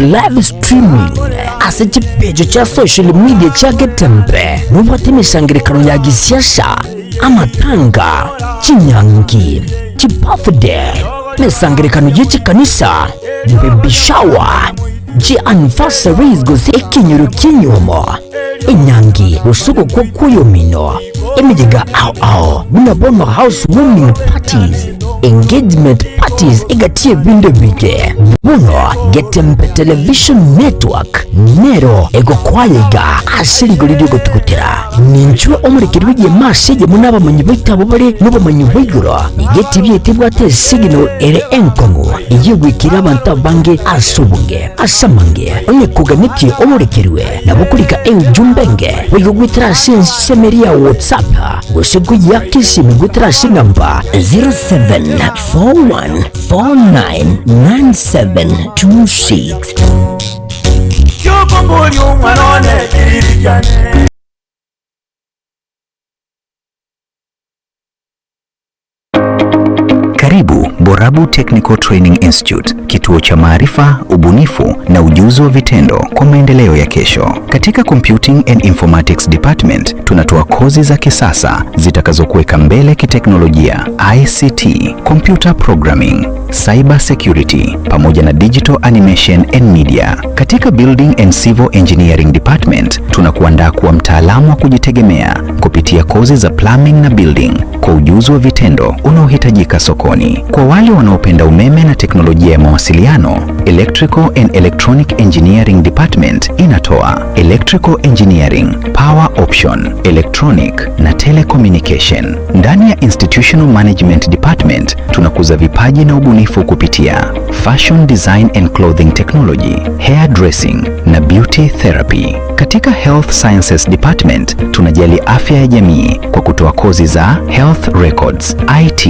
live streaming ase chipejo cha social media cha Getembe nubate misangirikano ya gisiasha amatanga chinyangi chibirthday misangirikano y'iki kanisa baby shower anniversaries gozi ekinyuro kinyomo inyangi usuko kwa kuyomino emijiga ao bunabono housewarming parties engagement parties igatie binde bige buno Getembe television network nero ego kwayega asiri golidio gotukutira ninchwe omurikirwe masije munaba manyibitabo bari nubo manyibiguro igeti byetibwate signal ere enkongo igwikira abantu bange asubunge asamange onye kuganiti omurikirwe nabukurika jumbenge wigwitira semeria WhatsApp gosigu yakishimi gwitira namba 0741499726. Karibu Borabu Technical Training Institute, kituo cha maarifa, ubunifu na ujuzi wa vitendo kwa maendeleo ya kesho. Katika Computing and Informatics Department tunatoa kozi za kisasa zitakazokuweka mbele kiteknolojia, ICT, computer programming, cyber security pamoja na digital animation and media. Katika Building and Civil Engineering Department tunakuandaa kuwa mtaalamu wa kujitegemea kupitia kozi za plumbing na building kwa ujuzi wa vitendo unaohitajika sokoni. Kwa wale wanaopenda umeme na teknolojia ya mawasiliano, Electrical and Electronic Engineering Department inatoa Electrical Engineering, Power Option, Electronic na Telecommunication. Ndani ya Institutional Management Department tunakuza vipaji na ubunifu kupitia Fashion Design and Clothing Technology, Hair Dressing na Beauty Therapy. Katika Health Sciences Department tunajali afya ya jamii kwa kutoa kozi za Health Records, IT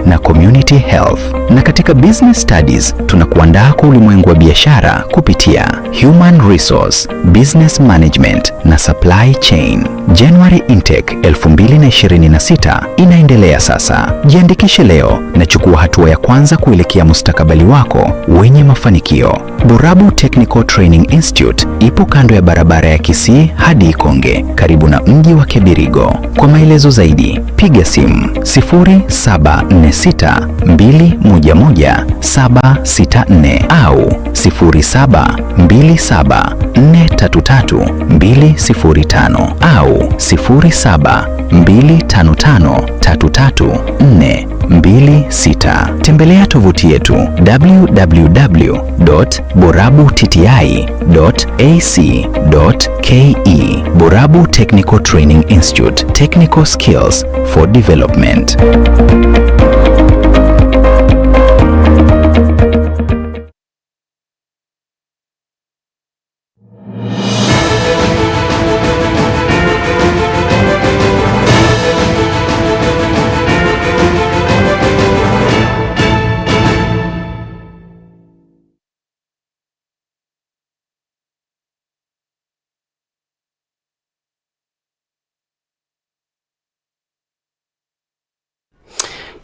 na Community Health. Na katika Business Studies tunakuandaa kwa ulimwengu wa biashara kupitia Human Resource, Business Management na Supply Chain. January Intake 2026 inaendelea sasa. Jiandikishe leo na chukua hatua ya kwanza kuelekea mustakabali wako wenye mafanikio. Borabu Technical Training Institute ipo kando ya barabara ya Kisii hadi Ikonge, karibu na mji wa Kebirigo. Kwa maelezo zaidi, piga simu 0746211764 au 0727433205 au 0725533426. Tembelea tovuti yetu www.borabutiti.ac.ke. Borabu Technical Training Institute, technical skills for development.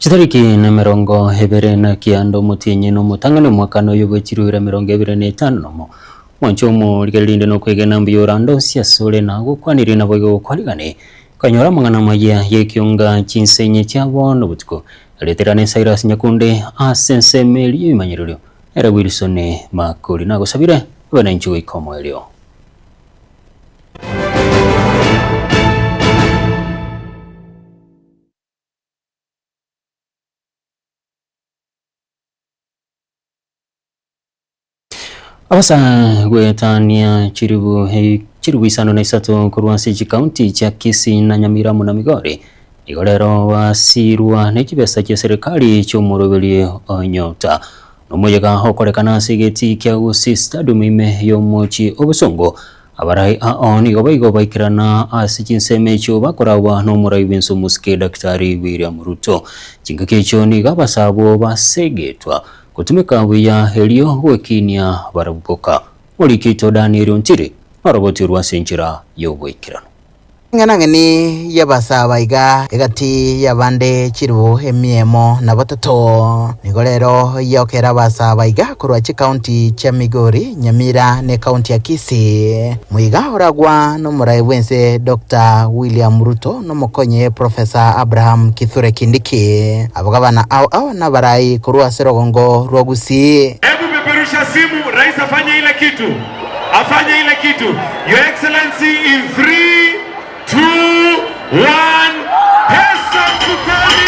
Chitariki na mirongo hebere na kiando mutinyi no mutangano mwakano yobochiruira mirongo hebere na 5 nomo mwancho mu ligalinde no kwegena mbiyorando siasole na gukwaniri na bogo kwaligane kanyora mangana maya yekyonga chinsenye cyabo no butiko leterane Cyrus Nyakunde asense meli yimanyiriro era Wilson Makoli nago sabire bana nchiwe ikomo elio. Abasa gwetania chiribu isano na isatu kurwasi county cha Kisii na Nyamira na Migori igorero wasirwa n'ekibesa cya serikali cyo murobeli onyota nomuyega hokorekana sigeti kya Gusii stadium ime yo mochi obusongo abarai aoni gobayigo baikirana asikinseme cyo bakorawa no murai binso muske Daktari William Ruto chingake cyo ni gabasabo basegetwa kutumika buya helio wekinia barabukoka Olikito Daniel Ntiri araboti rwa senjira yo boikirano. Nganangani yabasaba iga egati yabande chiru emiemo na batato nigolero yokera basaba iga kurwa county cha Migori Nyamira ne county ya Kisii muiga oragwa no murai wense Dr. William Ruto no mukonye Professor Abraham Kithure Kindiki abagabana au na barai kurwa serogongo rwagusi. Hebu peperusha simu rais afanye ile kitu. Your Excellency in 3, 2, 1, pesa mfukoni.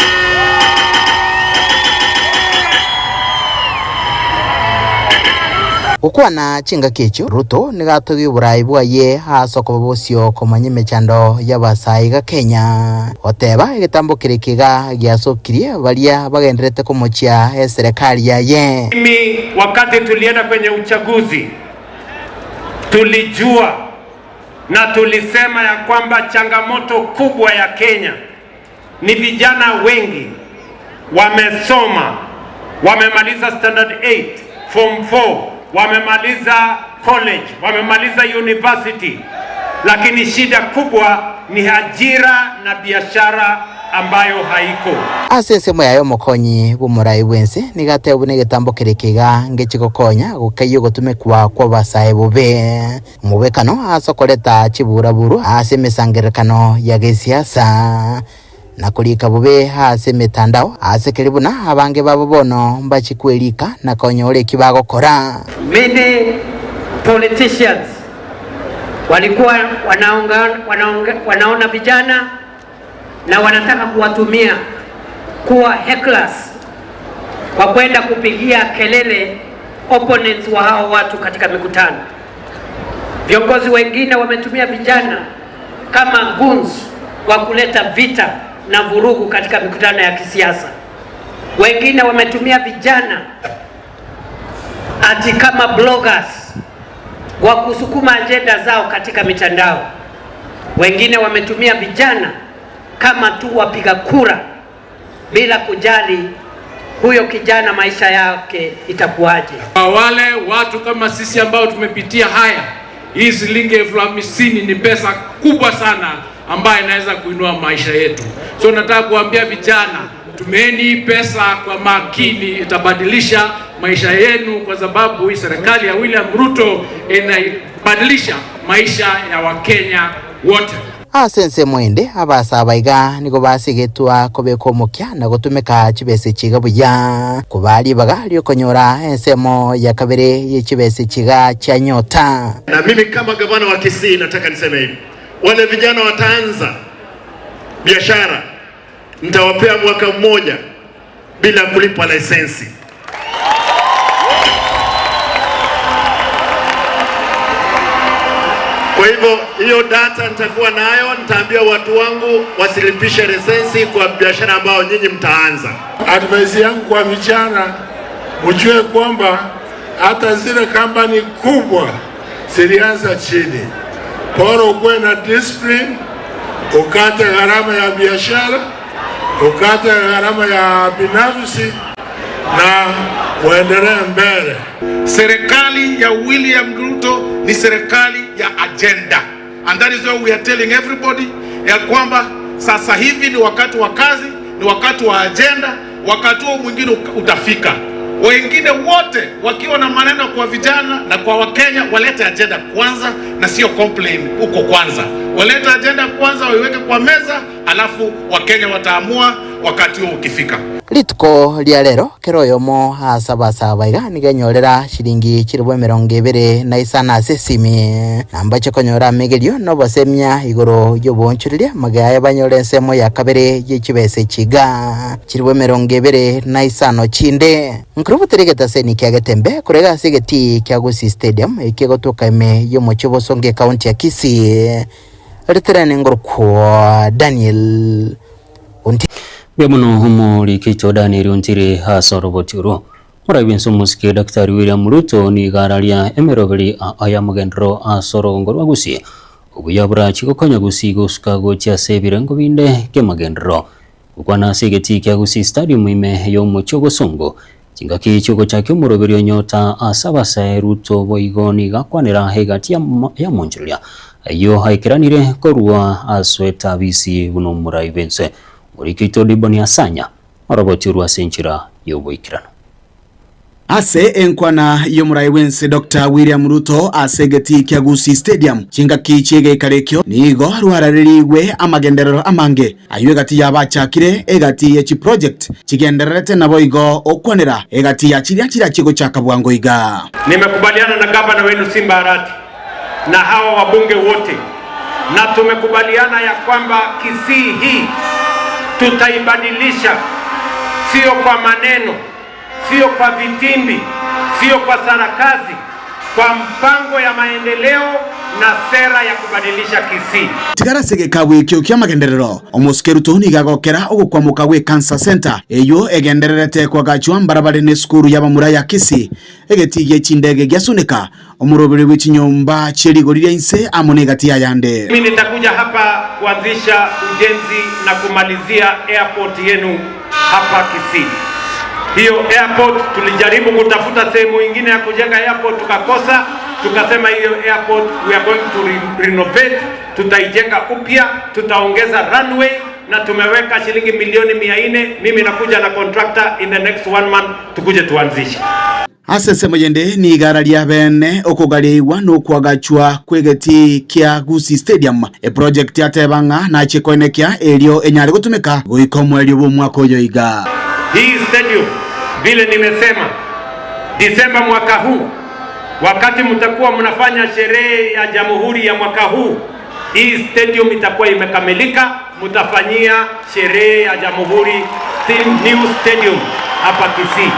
Ukwana chinga kicho Ruto nigatogi burai bwaye hasoko bosio komanye mechando y'abasaiga Kenya oteba igitambo kirikiga giasokirie baria bagenderete kumochia serikali yaye. Mimi wakati tulienda kwenye uchaguzi tulijua na tulisema ya kwamba changamoto kubwa ya Kenya ni vijana wengi wamesoma, wamemaliza standard 8, form 4, wamemaliza college, wamemaliza university, lakini shida kubwa ni ajira na biashara ambayo haiko. Asensemo yayo mukonyi bumurai bwense nigate ubune gitambo kirikiga ngechikokonya gukayo gutumikwa kwa basaye bube mubekano asokoleta chiburaburu asemesangerekano ya gisiasa na kulika bube hase mitandao asekiribuna abange babo bono mbachikwelika na konyole kibagokora. Many politicians walikuwa wanaona vijana na wanataka kuwatumia kuwa hecklers kwa kwenda kupigia kelele opponents wa hao watu katika mikutano. Viongozi wengine wametumia vijana kama goons wa kuleta vita na vurugu katika mikutano ya kisiasa. Wengine wametumia vijana ati kama bloggers wa kusukuma ajenda zao katika mitandao. Wengine wametumia vijana kama tu wapiga kura bila kujali huyo kijana maisha yake itakuwaje. Wale watu kama sisi ambao tumepitia haya, hii shilingi 50,000 ni pesa kubwa sana ambayo inaweza kuinua maisha yetu. So nataka kuambia vijana, tumeeni pesa kwa makini, itabadilisha maisha yenu, kwa sababu hii serikali ya William Ruto inabadilisha maisha ya Wakenya wote. Asense mwende abasaba iga niko basigetwa kobekomokia na gutumika chibese chiga buya kubali bagali okonyora ensemo ya kabere y'chibese chiga cha nyota. Na mimi kama gavana wa Kisii nataka niseme hivi, wale vijana wataanza biashara, nitawapea mwaka mmoja bila kulipa lisensi. Kwa hivyo hiyo data nitakuwa nayo, nitaambia watu wangu wasilipishe lisensi kwa biashara ambao nyinyi mtaanza. Advice yangu kwa vijana, mjue kwamba hata zile kampani kubwa zilianza chini. Bora ukuwe na discipline, ukate gharama ya biashara, ukate gharama ya binafsi na uendelee mbele. Serikali ya William Ruto ni serikali ya agenda, and that is why we are telling everybody ya kwamba sasa hivi ni wakati wa kazi, ni wakati wa agenda, wakati huo mwingine utafika. Wengine wote wakiwa na maneno kwa vijana na kwa Wakenya, walete agenda kwanza na sio complain huko kwanza. Walete agenda kwanza, waiweke kwa meza, alafu Wakenya wataamua wakati huo ukifika. Litko lia lero keroyomo hasabasaba iga nigenyorera shilingi 20 na isana sesimi nambache konyora megelio no basemya igoro yobonchuriria magaya banyorensemo ya kabere y'ikibese chiga 20 na isano chinde nkrubuteregeta seni kyagetembe kurega sigeti kyagusi stadium ikigotoka ime yo mochibosonge county ya Kisii reterane ngorko Daniel Bemuno humuri kito Daniel Ontire hasoro botiro murabinso musike Dr. William Ruto ni garalia emerobeli ayamugendro asoro ngorwa gusi ubuyabura chikokonya gusi guskago cha sebirengo binde kemagendro ukwana sigeti kya gusi stadium ime yo muchogo songo chingaki choko cha kyomurobeli nyota asabasa Ruto boigoni gakwanira hegati ya monjulia ayo haikiranire korwa asweta bisi buno muraibense murikito liboni asanya araboti rwa senchira yoboikirano ase enkwana yomurai wense Dr. William Ruto asegeti Kyagusi Stadium chinga kichege karekyo nigo rwaraririwe amagenderero amange aywe gati yabachakire egati ya chi project chigendererete nabo igo okwanera egati ya chiria chigo cha Kabwango iga. Nimekubaliana na gavana wenu Simba Arati na hawa wabunge wote, na tumekubaliana ya kwamba Kisii hii tutaibadilisha, sio kwa maneno, sio kwa vitimbi, sio kwa sarakazi, kwa mpango ya maendeleo na sera ya kubadilisha Kisii. Tigarasege kawe kyo kya magenderero omuskeruto nigagokera ogukwamuka gwe Cancer Center eyo egendererete kwa gachwa mbarabare ne skuru y'abamura ya Kisii egetiye chindege gyasunika omurobere w'ikinyomba cherigorire inse amonegati yayande. Mimi nitakuja hapa kuanzisha ujenzi na kumalizia airport yenu hapa Kisii. Hiyo airport tulijaribu kutafuta sehemu nyingine ya kujenga airport tukakosa, tukasema hiyo airport we are going to renovate, tutaijenga upya, tutaongeza runway na tumeweka shilingi milioni 400. Mimi nakuja na contractor in the next 1 month tukuje tuanzishe. Asese mojende ni igara lya bene okugaliwa n'okwagachwa kwegeti Kyagusi Stadium e project yatebanga na chikoenekya elio enyale gutumika goikomwe elio mwaka oyo iga. Hii stadium vile nimesema Disemba mwaka huu, wakati mtakuwa mnafanya sherehe ya Jamhuri ya mwaka huu, hii stadium itakuwa imekamilika, mtafanyia sherehe ya Jamhuri new stadium hapa Kisii.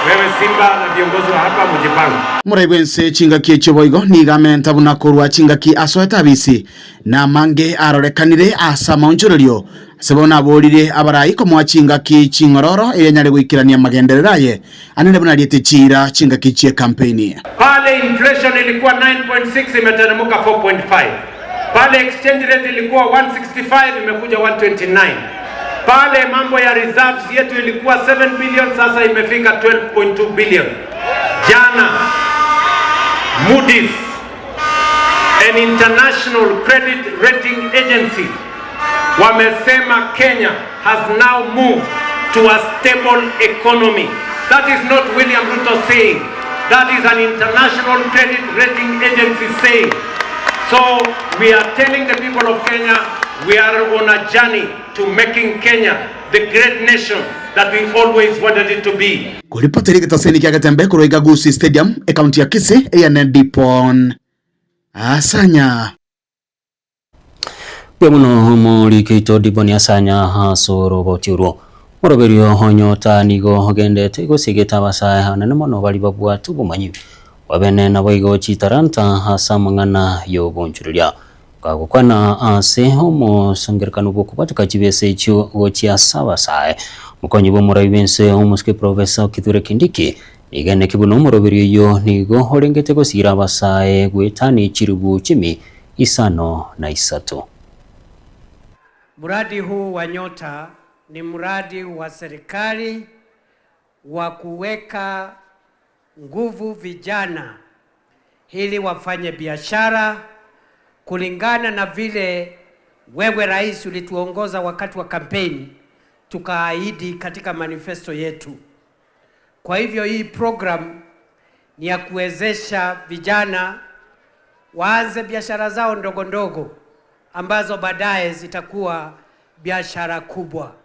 Wewe Simba na viongozi wa hapa mjipanga. Muraibense chingaki echoboigo ni gamenta bunakorwa chingaki asoeta bisi na mange arorekanire asa maunchurelio sebona bolire abarai ko mwachingaki chingororo enyale gwikirania magendereraye anene bunaliete chira chingaki chie campaign. Pale inflation ilikuwa 9.6 imeteremka 4.5. Pale exchange rate ilikuwa 165 imekuja 129. Pale mambo ya reserves yetu ilikuwa 7 billion sasa imefika 12.2 billion. Jana Moody's, an international credit rating agency, wamesema Kenya has now moved to a stable economy. That is not William Ruto saying. That is an international credit rating agency saying. So we are telling the people of Kenya we are on a journey to making Kenya the great nation that we always wanted it to be. Kuripoteri kitaseni kia Gatembe kuro Kyagusi Stadium e county ya Kisii Dipon asanya Bemuno muri kito diboni asanya hasoro botiuro moroberio honyota nigo hogendete gosigeta basaya hanane mono bali babwa tubumanyi wabene na boigo chitaranta hasamangana yo bonchuria kagukwana ase homo sangerkanu bokubatuka chibese cyo gochia sabasae mukonyi bo muraibense homoske professor Kithure Kindiki igane kibuno moroberio yo nigo horengete gosira basae gwetani chirubu chimi isano na isato. Mradi huu wa Nyota ni mradi wa serikali wa kuweka nguvu vijana ili wafanye biashara kulingana na vile wewe rais ulituongoza wakati wa kampeni tukaahidi katika manifesto yetu. Kwa hivyo hii program ni ya kuwezesha vijana waanze biashara zao ndogo ndogo ambazo baadaye zitakuwa biashara kubwa.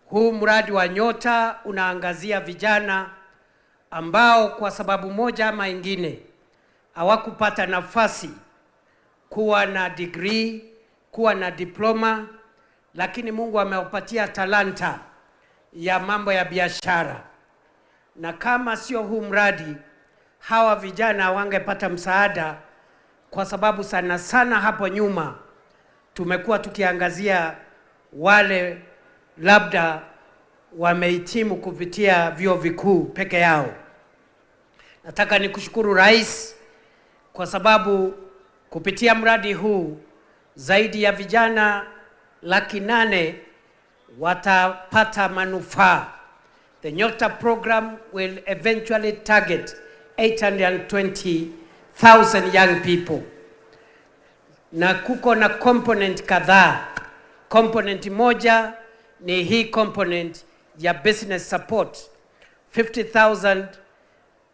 Huu mradi wa Nyota unaangazia vijana ambao kwa sababu moja ama ingine hawakupata nafasi kuwa na degree, kuwa na diploma, lakini Mungu amewapatia talanta ya mambo ya biashara. Na kama sio huu mradi, hawa vijana wangepata msaada, kwa sababu sana sana hapo nyuma tumekuwa tukiangazia wale labda wamehitimu kupitia vyuo vikuu peke yao. Nataka nikushukuru rais kwa sababu kupitia mradi huu zaidi ya vijana 800,000 watapata manufaa. The Nyota program will eventually target 820,000 young people. na kuko na component kadhaa. Component moja ni hii component ya business support, 50,000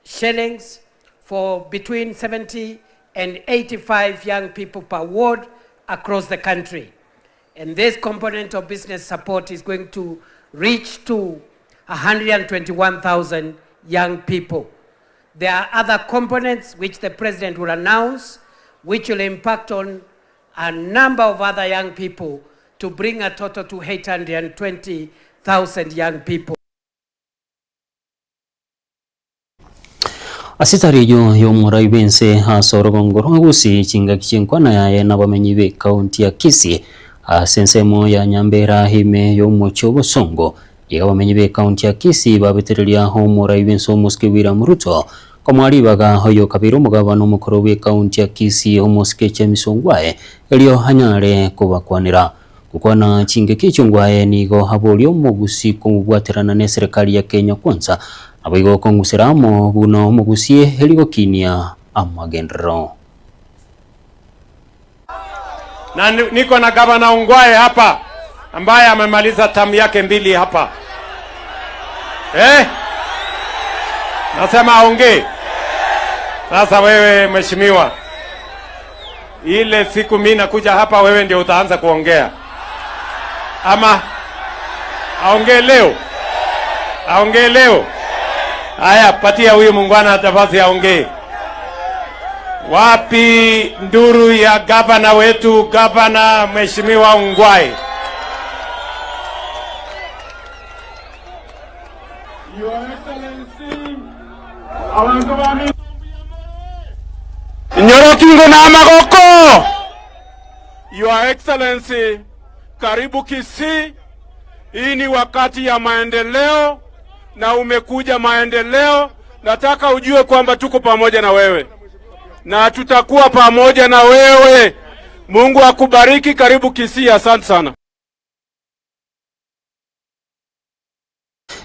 shillings for between 70 and 85 young people per ward across the country. And this component of business support is going to reach to 121,000 young people. There are other components which the president will announce, which will impact on a number of other young people to bring a total to 820,000 young people. Asitarijo yomurai bense hasoro gongoro gusi chinga kichenkwana yaye nabamenyi be kaunti ya Kisii sensemo ya Nyambera hime yomucho bosongo yabamenyi be kaunti ya Kisii babetereria homurai benso muske William Ruto komwali baga hoyo kabiro mugabano mukuru we kaunti ya Kisii homuske chemisongwae elio hanyare kubakwanira kukwana chinge kichungwae nigo habolio mugusi kumubwaterana ne serikali ya Kenya Kwanza abigo kongusiramo buno mugusie heligo kinia amagendro. Na niko na gavana Ongwae hapa ambaye amemaliza tamu yake 2 hapa. Nasema aongee. Sasa wewe mheshimiwa, ile siku mimi nakuja hapa wewe ndio utaanza kuongea. Ama aongee leo? Aongee leo? Haya, patia huyu mungwana nafasi aongee. Wapi nduru ya gavana wetu, gavana mheshimiwa Ongwae? Your Excellency, Nyorokingo na Magoko. Your Excellency, karibu Kisii. Hii ni wakati ya maendeleo na umekuja maendeleo. Nataka ujue kwamba tuko pamoja na wewe na tutakuwa pamoja na wewe. Mungu akubariki. Karibu Kisii. Asante sana.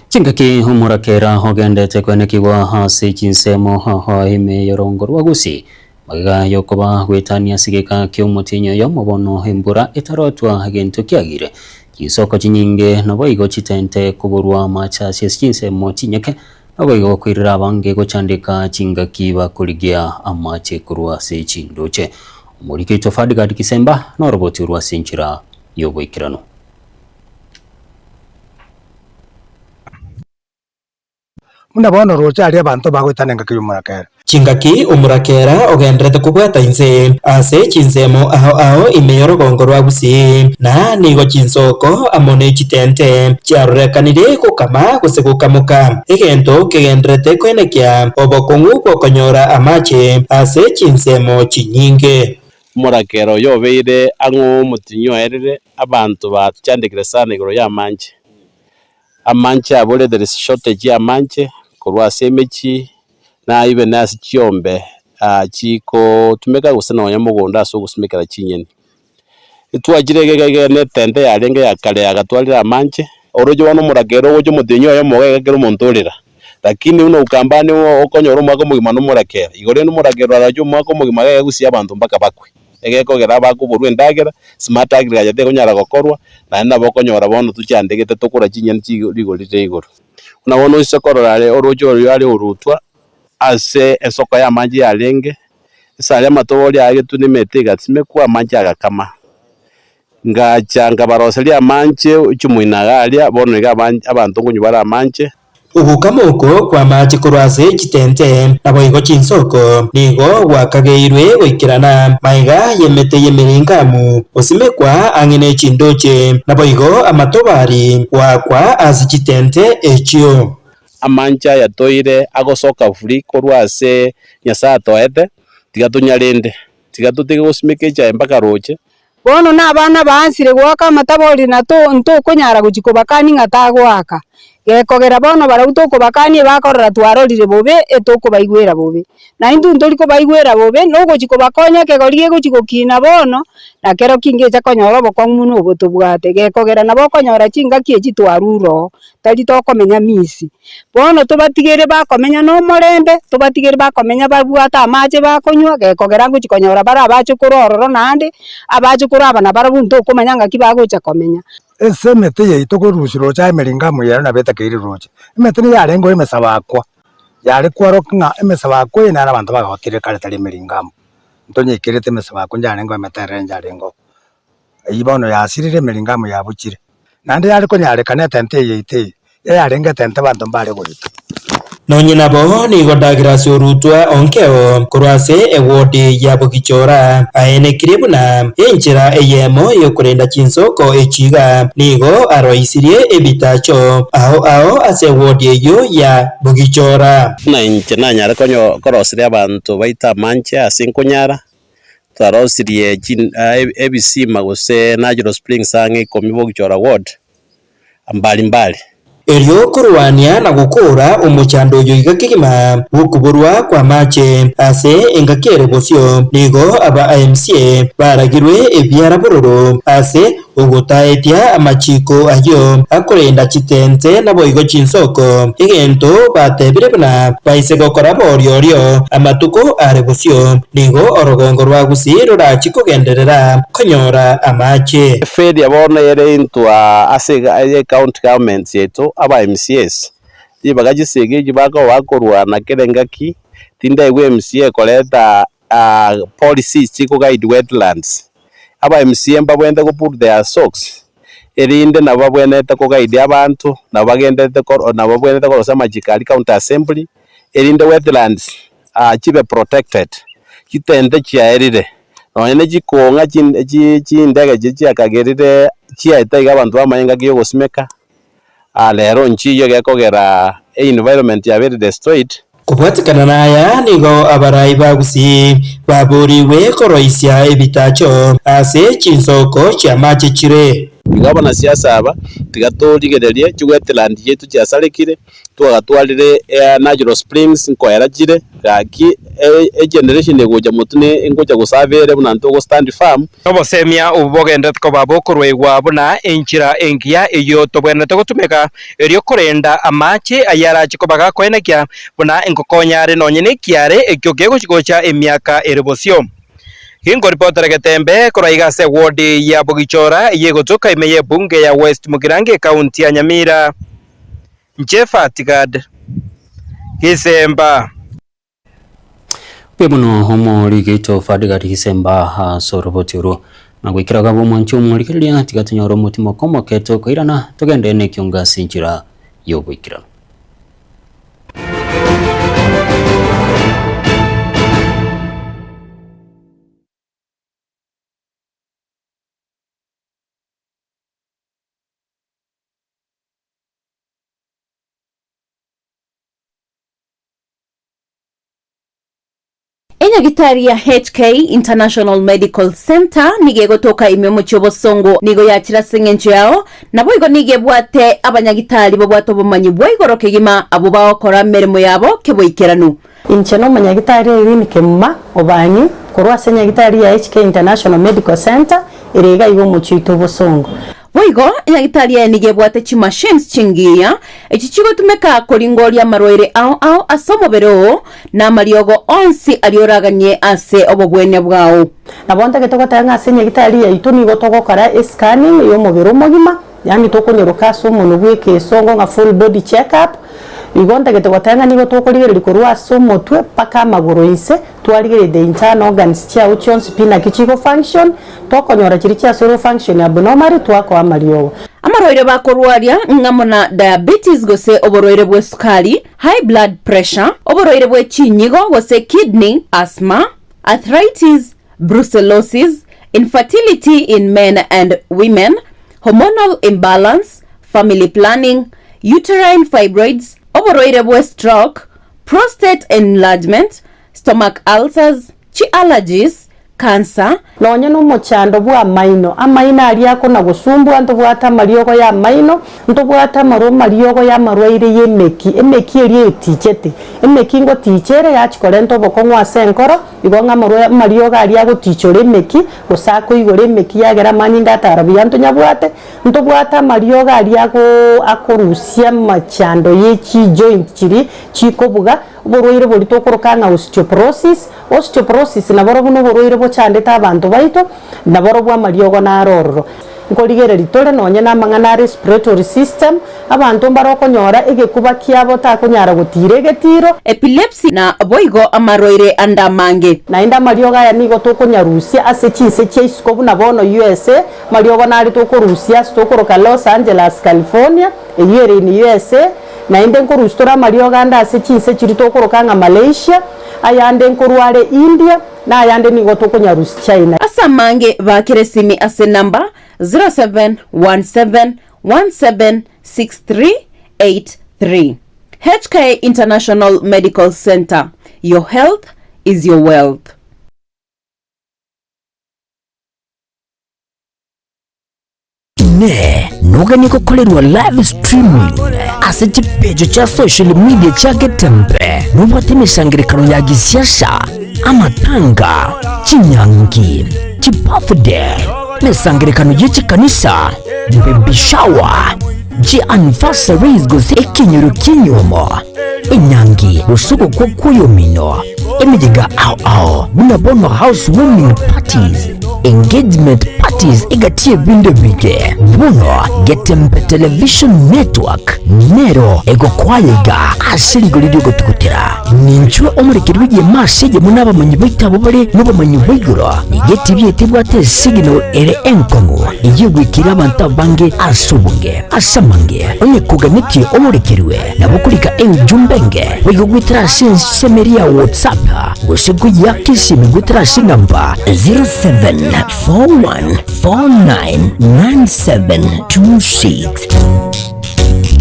Chingaki humurakera hogendete kwenekigwa hasi chinsemo haha ime yorongorwa gusi magiga yokoba gwetania sigeka kyomutinyo yomobono hembura etarotwa agento kyagire kisoko chinyinge naboigo chitente kuburwa machasi chinsemo chinyeke naboigo kwirira abange gochandika chingaki bakurigia amache kurwa se chindoche umurike tofadi Kisemba na roboti urwa sinchira yoboikirano. Muna rocha ali abantu bagwetanenga kiyumurakera chingaki umurakera ogendrete kubwata inse ase chinsemo aho imeyorogongoro rwa Gusii na nigo chinsoko amone chitente chiarurekanire kukama gusekukamuka egento kegendrete kwenekya obokongu kokonyora amache ase chinsemo chinyinge. Umurakero yobeire ang'o mutinyo erire abantu bachandikire sana igoro ya amanche abole there is shortage ya manche kurwa semechi na ibe nasi chiombe chiko tumeka gusana wanyamugonda so gusumikira chinyeni itwagirege ne tende yarenge yakale agatwalira manche orojo wano murakero ojo mutinyo yo mogegero montorera lakini uno ukambani okonyoro mwako mugima no murakero igore no murakero arajo mwako mugima gegusia abantu mpaka bakwe egeko gera bakuburwe ndagera smart agriculture konyara gokorwa na nabo konyora bono tuchandegete tukura chinyeni chigorite igoro unabona isokororare orojo yari urutwa ase esoko ya maji yarenge isale matobori age tunimete gatsimekwa maji agakama ngachanga baroseli amanje uchumuinagalia bono ga abantu kunyubara amanje ugukamuko kwa maji kurwase chitente naboigo chinsoko nigo wakageirwe gwikirana maiga yemete yemiringamu osimekwa angene chindoche naboigo amatobari wakwa asi chitente echio amancha yatoire agosoka furi korwase nyasato ete tigatunyarende tigatutege gusimikecha mpaka roche bono na abana bansire gwaka matabori na nto kunyara guchiko bakani ngatagwaka gekogera bono barauto kubakanie bakorora twarorire bobe etoko baigwera bobe na indu ndoriko baigwera bobe no gochiko bakonya kegorie gochiko kina bono na kero kinge cha konyoro bokwa muno botubwate gekogera na bokonyora chinga kiechi twaruro tari tokomenya misi bono tubatigere bakomenya no morembe tubatigere bakomenya babwata amache bakonywa gekogera gochikonyora bara abache kurororo nande abache kuraba na barabunto kumanyanga kibagocha komenya ese mete ye itokorushiro cha Emeringamo yero na beta kiri roche mete ni yare ngo emesabakwa yare kwaro emesabakwa ina abantu bagakire kare tari Emeringamo ntonye kirete emesabakwa njare ngo emetere njare ngo ibono yasirire Emeringamo yabukire nande yare ko nyare kanete nte ye ite yare ngetente bantu mbare gorito nonye nabo nigo ndagira urutwa onkeo kurwase ewodi ya Bugichora aene kiribuna enjira eyemo yo kurenda chinsoko echiga nigo aroisirie ebitacho ao ase wodi eyo ya Bugichora na inche na nyara konyo korosirie abantu baita manche asinkunyara twarosirie ebisima gose Natural Springs ange komi Bugichora ward mbali Elio kurwania na gukura umuchando yo igakigima gukuburwa kwa mache ase engakere bosio nigo aba AMCA baragirwe ebyara bururu ase ugutaetia amachiko ayo akurenda chitente na boigo chinsoko igento batebire bana baise gokora boryorio amatuko arebosio nigo orogongo rwa gusiro ra chikugenderera konyora amache fedi abona yere into ase county government yeto aba MCS ibagajisege jibaka wakorwa na kerengaki tinda igwe MCA koleta policies chiko guide wetlands aba MCA mbabwende ko put their socks erinde na babwenete ko guide abantu na bagendete ko na babwenete ko sama jikali county assembly erinde wetlands chibe protected kitende chiaerire none jikonga chindege jichi akagerire chiaita abantu bamayenga kiyo gosimeka lero nchiyo gekogera environment ya very destroyed kubwatikana naya nigo abarai bagusi baburiwe koroisia ebitacho ase chinsoko cha mache chire igabana siasa aba tigatoligererie chigweteland yetu chasarekire tugatwalire Natural Springs nkoera chire gaki generation egoja mutune ngoja gusavere bunanto go stand farm obosemia ubogendet ko babokorwegwa buna enchira engia eyo tobwenete gutumeka erio korenda amache ayarachi ko bagakoenekia buna enkokonyare nonyene kiare ekyo gegochigocha emiaka erebosio Hingo reporter Getembe koraiga se wodi ya Bugichora yegotoka imeye bunge ya West Mugirange county ya Nyamira Nchefa Tigad Kisemba Pemuno homo ligito fadigati Kisemba sorobotiro na gwikiraga bomwancho murikiria tigatunyoro mutimo komo keto koirana tugende ne kyonga sinchira yo gwikira Enyagitari ya HK International Medical Center nigegotoka imemo chobosongo nigo yakira sengencho yao nabo igo nigebwate abanyagitari bobwato bomanyi bwaigoro kegima abo bakora meremo yabo keboikeranu inche no manyagitari iri nikemma obanyi korwa senyagitari ya HK International Medical Center irega igo muchito bosongo Boigo enyagitari ya nigebwate chi machines chingia echichigo tumeka koringoria marwaire ao asomobero na mariogo onsi alioraganye ase obobwene bwao nabonta getogotanga ase enyagitari ya itu nigo togokora scanning yo mobero mogima yani tokonyoroka so umuntu bweke songo nga full body check up igonta getogotanga nigo tokorigereri korwa so motwe paka maguru ise twarigerere the internal organs chia uchons pina kichigo function tokonyora chiri chia sero function abnormal twako amariogo amarwaire bakorwaria ngamona diabetes gose oborwaire bwe sukari high blood pressure oborwaire bwe chinyigo gose kidney asthma arthritis brucellosis infertility in men and women hormonal imbalance family planning uterine fibroids oborwaire bwe stroke prostate enlargement stomach ulcers chi allergies cancer nonye n'umuchando bwa maino amaino ali ako na gusumbwa ntobwata mariogo ya maino ntobwata mariogo ya marwaire yemeki emeki eri etichete emeki ngo tichere yachikore ntobokongwa senkoro igonga mariogo ali agotichore emeki gusako igore emeki yagera mani ndatara bianto nyabwate ntobwata mariogo ali akorusia machando yechi joint chiri chikobuga borwaire bori tokorokanga osteoporosis na boro buno borwaire bochandeta abantu baito na boro bwa mariogo na arororo nkorigere litore nonye na mangana respiratory system abantu barokonyora egekuba kiabo takonyara gutire getiro epilepsy na boigo amarwaire andamange na inda mariogo aya nigo tokonyarusia ase chise cheisikobu na bono USA mariogo nari tokorusia stokoroka Los Angeles California eyere in USA na inde nkorustora mariogo anda ase chise chiri tokorokanga Malaysia ayande nkorware India na ayande nigo tokonyarusi China asamange bakiresimi ase number 0717176383 HK International Medical Center. Your health is your wealth. Ne nogani kukolerwa live streaming ase chipejo cha social media chake Tembe nubate misangirikano ya gisiasha amatanga chinyangi chipafde misangirikano yichi kanisa baby shower ji anniversaries gose ekinyoro kinyomo inyangi usuko kwa kuyomino emijiga ao bunabono housewarming parties engagement parties igatie binde bige buno Getembe television network nero ego kwayega ashiri golidio gotukutira ninchwe omurikirwiye masije munaba manyibaita bobale nuba manyibiguro igeti byetibwate signal ere enkongo iyigwikira abantu bange asubunge asamange onye kuganiti omurikirwe nabukulika jumbenge wigwitira semeria WhatsApp gosego yakishimi gwitira namba 0741499726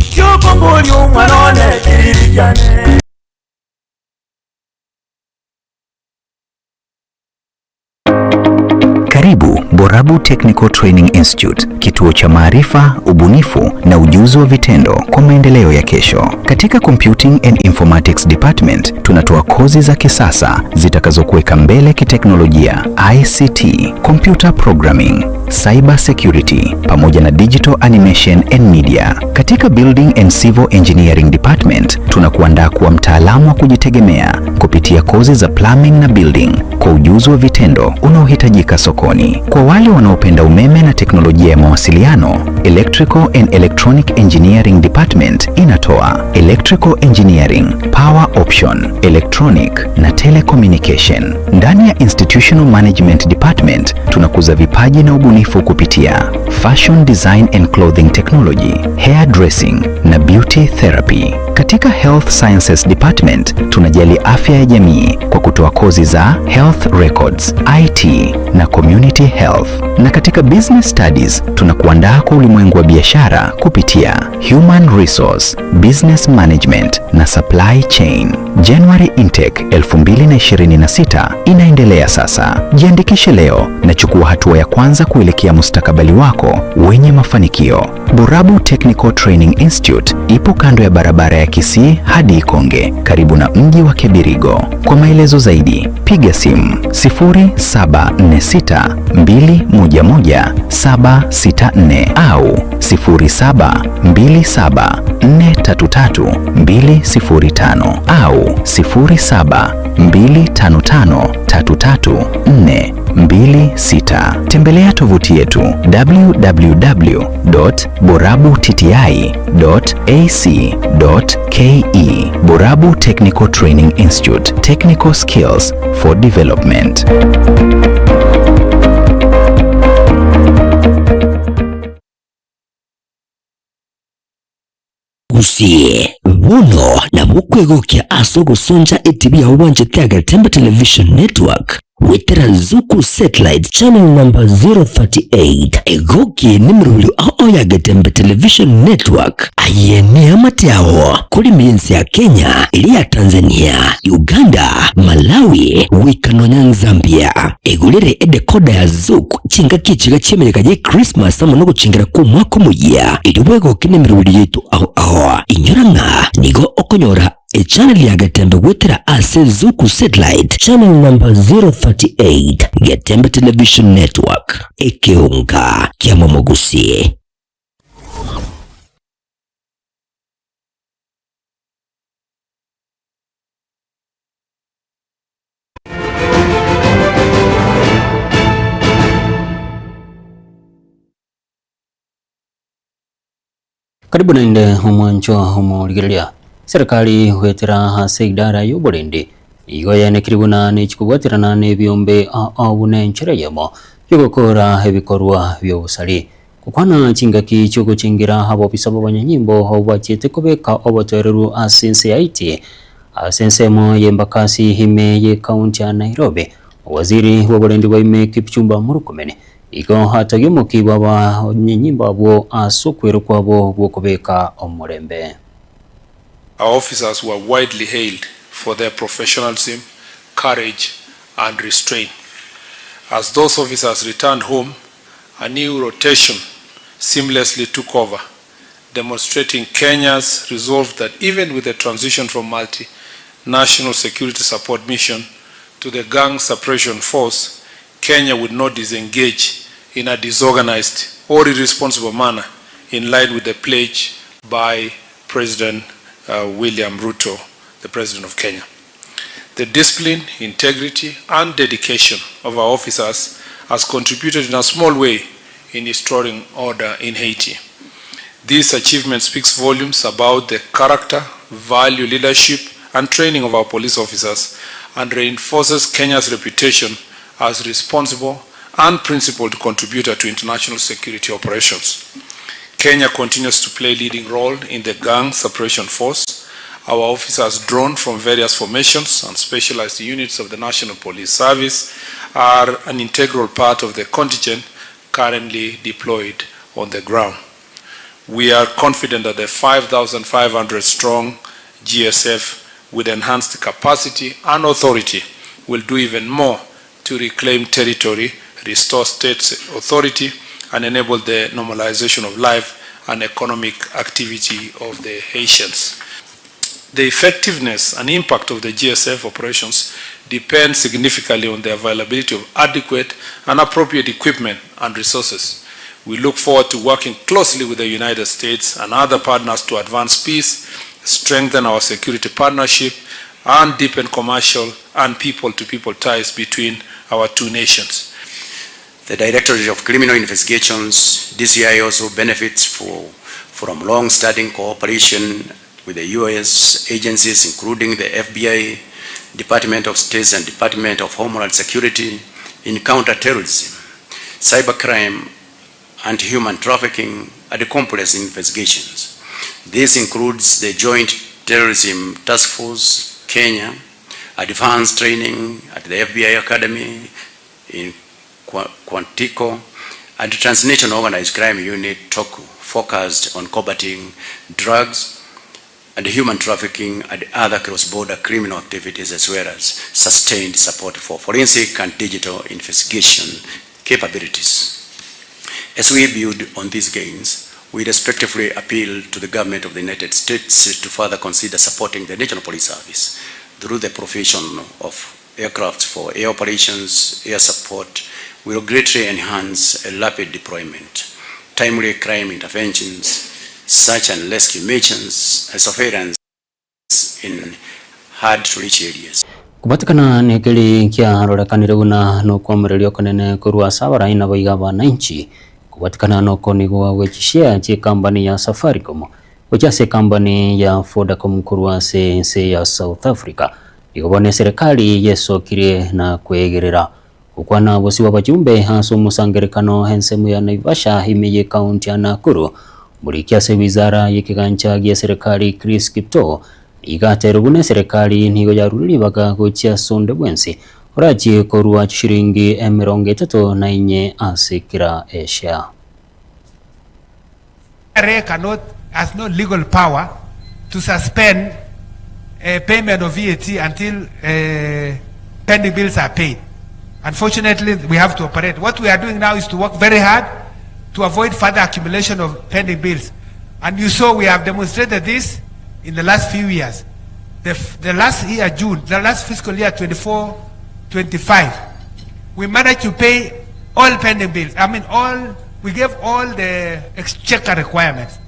Karibu Borabu Technical Training Institute, kituo cha maarifa, ubunifu na ujuzi wa vitendo kwa maendeleo ya kesho. Katika Computing and Informatics Department tunatoa kozi za kisasa zitakazokuweka mbele kiteknolojia, ICT, computer programming, cyber security pamoja na digital animation and media. Katika Building and Civil Engineering Department tunakuandaa kuwa mtaalamu wa kujitegemea kupitia kozi za plumbing na building kwa ujuzi wa vitendo unaohitajika sokoni. Kwa wale wanaopenda umeme na teknolojia ya mawasiliano, Electrical and Electronic Engineering Department inatoa Electrical Engineering, Power Option, Electronic na Telecommunication. Ndani ya Institutional Management Department tunakuza vipaji na ubunifu kupitia Fashion Design and Clothing Technology, Hair Dressing na Beauty Therapy. Katika Health Sciences Department tunajali afya ya jamii kwa kutoa kozi za Health Records, IT na Community Health. Na katika Business Studies tunakuandaa kwa ulimwengu wa biashara kupitia Human Resource, Business Management na Supply Chain. January Intake 2026 inaendelea sasa. Jiandikishe leo na chukua hatua ya kwanza kuelekea mustakabali wako wenye mafanikio. Borabu Technical Training Institute ipo kando ya barabara ya Kisii hadi Ikonge, karibu na mji wa Kibirigo. Kwa maelezo zaidi, piga simu 0746211764 au 0727433205 au 0725533426. Tembelea tovuti yetu www.borabutiti.ac.ke. Borabu Technical Training Institute, technical skills for development. gusie buno na bukwegokya aso gusonja etibi ya ubanje tega Getembe television network wetera Zuku Satellite channel number 038 egoki nimrulu ao ya Getembe Television Network ayene amatiao kuli mienzi ya Kenya, ili ya Tanzania, Uganda, Malawi, wikanonya Zambia. Egulire edekoda ya Zuku chinga kichiga chimereka je Christmas amono guchingira ku mwaka muya iliwego kinemirulu yetu ao inyoranga nigo okonyora channel ya Getembe wetera ase Zuku Satellite channel number 038 Getembe Television Network ekeunga kia momogusi. Karibu na inde umwancho umurigiria serikali wetera hase idara y'uburindi igoyane kiribuna n'ikikubwatirana n'ebyombe abune nchereyemo yogokora ebikorwa by'obusali kukwana chingaki cyo gukingira abo bisabo banyanyimbo obachete kubeka obotereru asense yaiti asensemo yembakasi hime ye county ya Nairobi. Waziri w'uburindi wa ime Kipchumba Murkomen igo hatagimuki baba nyanyimbo abo asokweru kwabo bwokubeka omurembe. Our officers were widely hailed for their professionalism, courage, and restraint. As those officers returned home, a new rotation seamlessly took over, demonstrating Kenya's resolve that even with the transition from multinational security support mission to the gang suppression force, Kenya would not disengage in a disorganized or irresponsible manner, in line with the pledge by President William Ruto, the President of Kenya. The discipline, integrity, and dedication of our officers has contributed in a small way in restoring order in Haiti. This achievement speaks volumes about the character, value, leadership, and training of our police officers, and reinforces Kenya's reputation as responsible and principled contributor to international security operations. Kenya continues to play a leading role in the gang suppression force. Our officers, drawn from various formations and specialized units of the National Police Service, are an integral part of the contingent currently deployed on the ground. We are confident that the 5,500 strong GSF with enhanced capacity and authority will do even more to reclaim territory, restore state authority, and enable the normalization of life and economic activity of the Haitians. The effectiveness and impact of the GSF operations depends significantly on the availability of adequate and appropriate equipment and resources. We look forward to working closely with the United States and other partners to advance peace, strengthen our security partnership, and deepen commercial and people-to-people ties between our two nations. The Directorate of Criminal Investigations, DCI, also benefits from long-standing cooperation with the U.S. agencies, including the FBI, Department of State, and Department of Homeland Security in counterterrorism, cybercrime, and human trafficking and complex investigations. This includes the Joint Terrorism Task Force, Kenya, advanced training at the FBI Academy in Quantico, and the Transnational Organized Crime Unit, TOCU, focused on combating drugs and human trafficking and other cross-border criminal activities, as well as sustained support for forensic and digital investigation capabilities. As we build on these gains, we respectively appeal to the government of the United States to further consider supporting the National Police Service through the provision of aircraft for air operations, air support, will greatly enhance a rapid deployment, timely crime interventions, search and rescue missions, and surveillance in hard-to-reach areas. Kubatikana nekeli kia rodakanire una no kwamrelio konene kurwa sabara ina baiga bananchi kubatikana no konigo wechishia che company ya Safaricom wechase company ya Vodacom kurwa se ya South Africa igobone serikali yesokire na kwegerera ukwana bosi wabajumbe haso musangerekano hensemu ya Naivasha himiye county ya Nakuru muri kiase wizara yekigancha ya serikali Chris Kipto igaterubune serikali nigo yaruri baga gochia sonde bwensi orachi korwa shilingi 34 ase kira esha. KRA has no legal power to suspend payment of VAT until pending bills are paid. Unfortunately, we have to operate. What we are doing now is to work very hard to avoid further accumulation of pending bills. And you saw we have demonstrated this in the last few years. The last year, June, the last fiscal year 24-25, we managed to pay all pending bills. I mean, we gave all the exchequer requirements,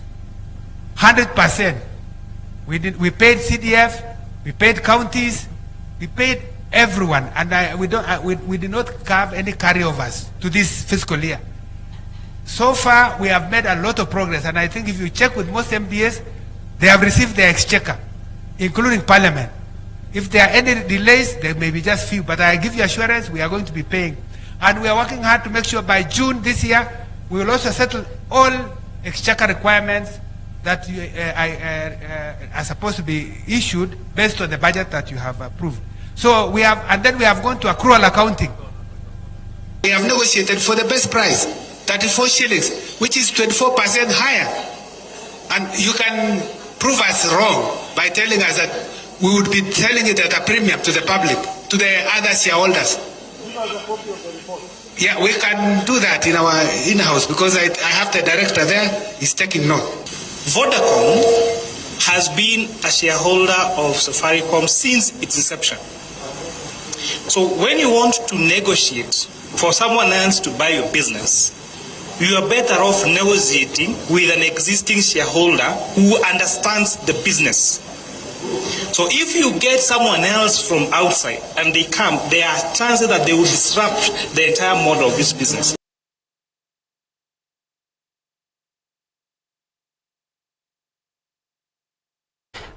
100%. We paid CDF, we paid counties, we paid everyone, and we did not have any carryovers to this fiscal year. So far, we have made a lot of progress, and I think if you check with most MDAs, they have received their exchequer, including Parliament. If there are any delays, there may be just few, but I give you assurance we are going to be paying. And we are working hard to make sure by June this year, we will also settle all exchequer requirements that are supposed to be issued based on the budget that you have approved. So we have, and then we have gone to accrual accounting. We have negotiated for the best price, 34 shillings, which is 24% higher. And you can prove us wrong by telling us that we would be selling it at a premium to the public, to the other shareholders. Yeah, we can do that in our in-house because I have the director there, he's taking note. Vodacom has been a shareholder of Safaricom since its inception. So when you want to negotiate for someone else to buy your business, you are better off negotiating with an existing shareholder who understands the business. So if you get someone else from outside and they come, there are chances that they will disrupt the entire model of this business.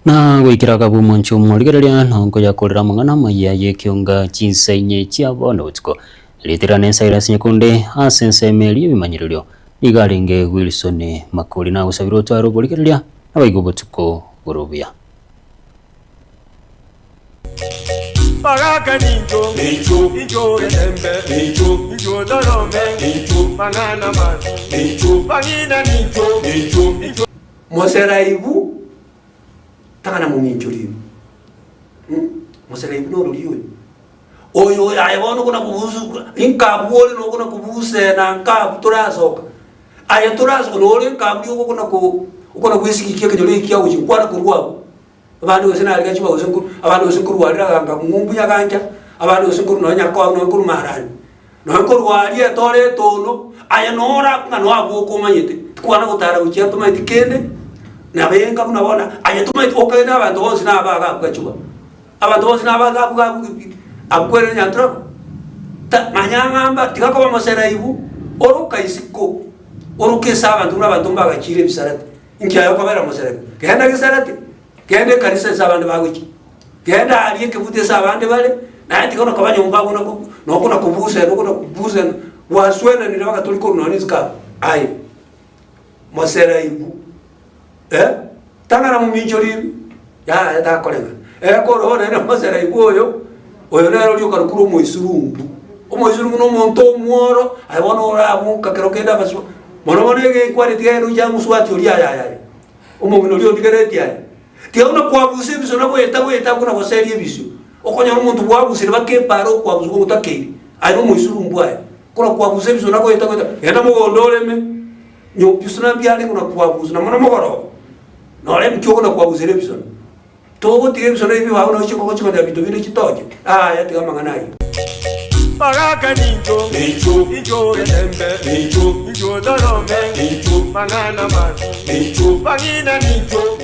Na gwikira kabumo nchumo ligereria nongo ya kolera mangana maya yekiunga chinsenye chia bono utiko litirane Cyrus Nyakunde asensemeli bimanyirilyo igaringe Wilson Makuli na usabiro twaro boligereria abayigobotuko gorobia Pagaka ninjo, ninjo etembe, ninjo dorome, mangana man, pangina ninjo. Moseraibu takana muminjuri. Moseraibu no ruliwe. Oyo ayebono kuna kubusu, inkabuole no kuna kubuse na nkabu turasoka. Aya turasoka no ole nkabu kuna kuisiki kiyo kidole kiyo ujikwara kurwa. Abantu bose nalika chiba usenkuru abantu bose nkuru walira ganga mumbu yakanja abantu bose nkuru no nyakwa no nkuru marani no nkuru wali etore tono aya nora ngano abo komanyete kwana gutara uchiya tumaiti kende na benga kunabona aya tumaiti okenda abantu bose nabaga kugachuba abantu bose nabaga kuga akwere nyantro ta manyangamba tikako bamoseraibu oroka isiko oroke saba ndura batumba gachire bisarati inkiya yakobera moseraibu kenda gisarati kende kanisa sabande bagwiki kenda aliye kivute sabande bale na ati kono kabanyumba kuna kubusa waswena ni baka tuliko nonizika ai Moseraibu tangana muminjoli ya ta kolenga ko rona na Moseraibu oyo nero lyo karukuru moisurumbu omoisurumbu no monto muoro ai bono ora bunka kero kenda baso mono monege quality ya ruja muswati oli ya omo lyo digereti ya tia una kwabuze biso na kweta kuna koserie biso okonya umuntu kwabuze bake paro kwabuze ko utakeri ai no moisurumbu ai kuna kwabuze biso na kweta yenda mugondoleme nyo biso na byale kuna kwabuze na mono mogoro no le mcho kuna kwabuze biso to tige biso na ibi wa una chiko chiko da bitu bine chitoje ya tiga mangana yi Pagaka ninjo etembe, ninjo dorome, mangana man, pangina ninjo.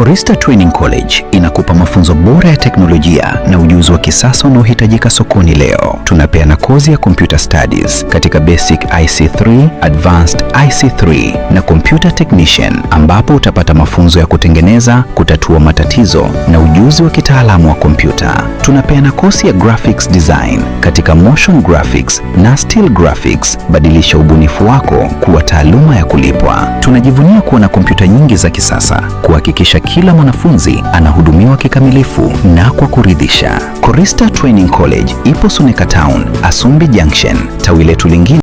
Korista Training College inakupa mafunzo bora ya teknolojia na ujuzi wa kisasa unaohitajika sokoni leo. Tunapeana kozi ya Computer Studies katika Basic IC3, Advanced IC3 na Computer Technician, ambapo utapata mafunzo ya kutengeneza, kutatua matatizo na ujuzi wa kitaalamu wa kompyuta. Tunapeana kozi ya Graphics Design katika Motion Graphics na Still Graphics. Badilisha ubunifu wako kuwa taaluma ya kulipwa. Tunajivunia kuwa na kompyuta nyingi za kisasa kuhakikisha kila mwanafunzi anahudumiwa kikamilifu na kwa kuridhisha. Korista Training College ipo Suneka Town, Asumbi Junction. Tawi letu lingine